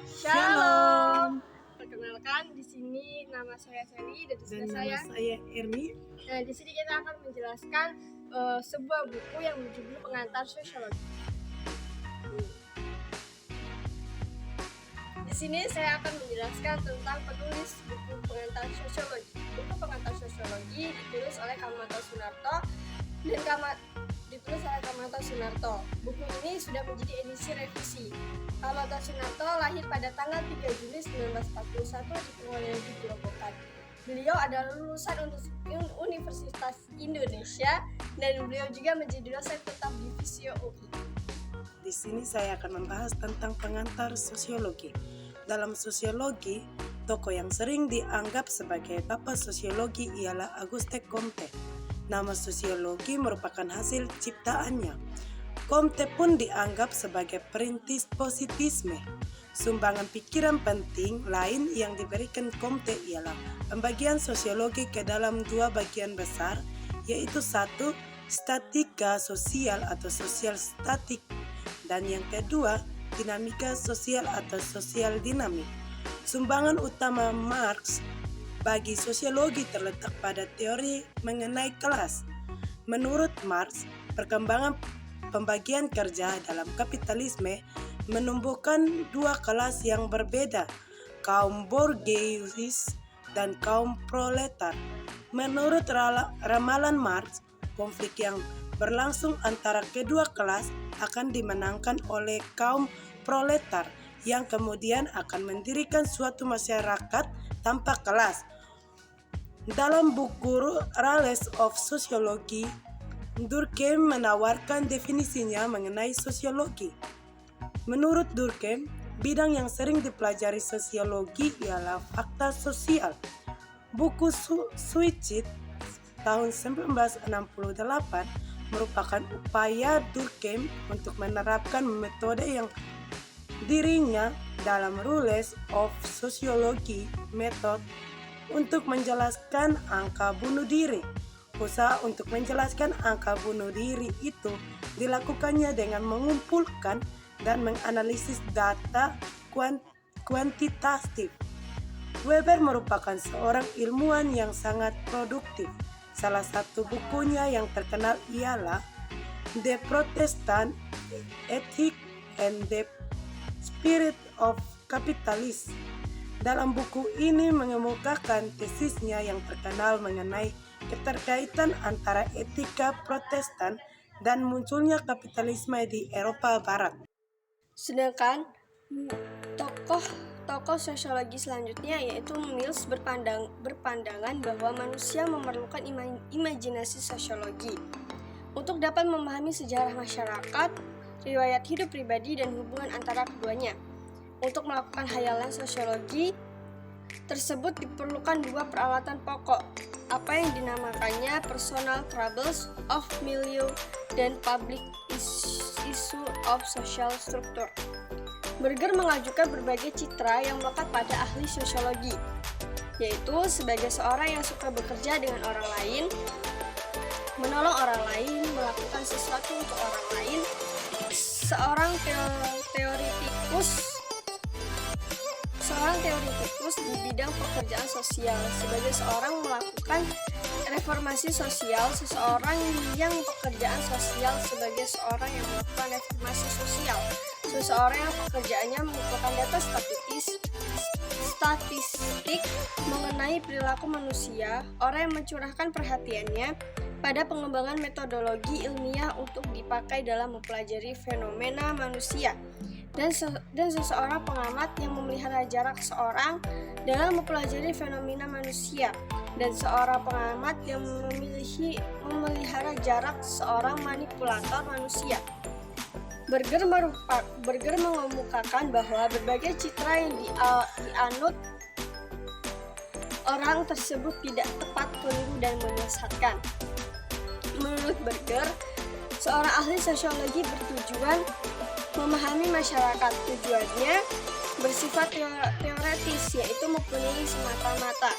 Shalom. Perkenalkan, di sini nama saya Sally dan nama saya Ermi. Nah, di sini kita akan menjelaskan sebuah buku yang berjudul Pengantar Sosiologi. Di sini saya akan menjelaskan tentang penulis buku Pengantar Sosiologi. Buku Pengantar Sosiologi ditulis oleh Kamanto Sunarto dan ditulis oleh Kamanto Sunarto. Buku ini sudah menjadi edisi revisi. Kamanto Sunarto lahir pada tanggal 3 Juli 1941 di Purwodadi, Gerobokan. Beliau adalah lulusan Universitas Indonesia dan beliau juga menjadi dosen tetap di Visio UI. Di sini saya akan membahas tentang pengantar sosiologi. Dalam sosiologi, tokoh yang sering dianggap sebagai bapak sosiologi ialah Auguste Comte. Nama sosiologi merupakan hasil ciptaannya. Comte pun dianggap sebagai perintis positisme. Sumbangan pikiran penting lain yang diberikan Comte ialah pembagian sosiologi ke dalam dua bagian besar, yaitu satu, statika sosial atau sosial statik, dan yang kedua, dinamika sosial atau sosial dinamik. Sumbangan utama Marx bagi sosiologi terletak pada teori mengenai kelas. Menurut Marx, perkembangan pembagian kerja dalam kapitalisme menumbuhkan dua kelas yang berbeda, kaum borgesis dan kaum proletar. Menurut ramalan Marx, konflik yang berlangsung antara kedua kelas akan dimenangkan oleh kaum proletar yang kemudian akan mendirikan suatu masyarakat tanpa kelas. Dalam buku Rules of Sociology, Durkheim menawarkan definisinya mengenai sosiologi. Menurut Durkheim, bidang yang sering dipelajari sosiologi ialah fakta sosial. Buku Suicide tahun 1968 merupakan upaya Durkheim untuk menerapkan metode yang dirinya dalam Rules of Sociology method untuk menjelaskan angka bunuh diri. Usaha untuk menjelaskan angka bunuh diri itu dilakukannya dengan mengumpulkan dan menganalisis data kuantitatif. Weber merupakan seorang ilmuwan yang sangat produktif. Salah satu bukunya yang terkenal ialah The Protestant Ethic and the Spirit of Capitalism. Dalam buku ini mengemukakan tesisnya yang terkenal mengenai keterkaitan antara etika Protestan dan munculnya kapitalisme di Eropa Barat. Sedangkan tokoh sosiologi selanjutnya yaitu Mill berpandangan bahwa manusia memerlukan imajinasi sosiologi untuk dapat memahami sejarah masyarakat, riwayat hidup pribadi dan hubungan antara keduanya. Untuk melakukan hayalan sosiologi tersebut diperlukan dua peralatan pokok, apa yang dinamakannya personal troubles of milieu dan public issue of social structure. Berger mengajukan berbagai citra yang melekat pada ahli sosiologi, yaitu sebagai seorang yang suka bekerja dengan orang lain, menolong orang lain, melakukan sesuatu untuk orang lain, seorang teoretikus di bidang pekerjaan sosial, sebagai seorang melakukan reformasi sosial, seseorang yang pekerjaan sosial sebagai seorang yang melakukan reformasi sosial, seseorang yang pekerjaannya mengumpulkan data statistik mengenai perilaku manusia, orang yang mencurahkan perhatiannya pada pengembangan metodologi ilmiah untuk dipakai dalam mempelajari fenomena manusia, dan seseorang pengamat yang memelihara jarak seorang dalam mempelajari fenomena manusia, dan seorang pengamat yang memelihara jarak seorang manipulator manusia. Berger mengemukakan bahwa berbagai citra yang dianut orang tersebut tidak tepat, keliru, dan menyesatkan. Menurut Berger, seorang ahli sosiologi bertujuan memahami masyarakat. Tujuannya bersifat teoretis, yaitu mempunyai semata-mata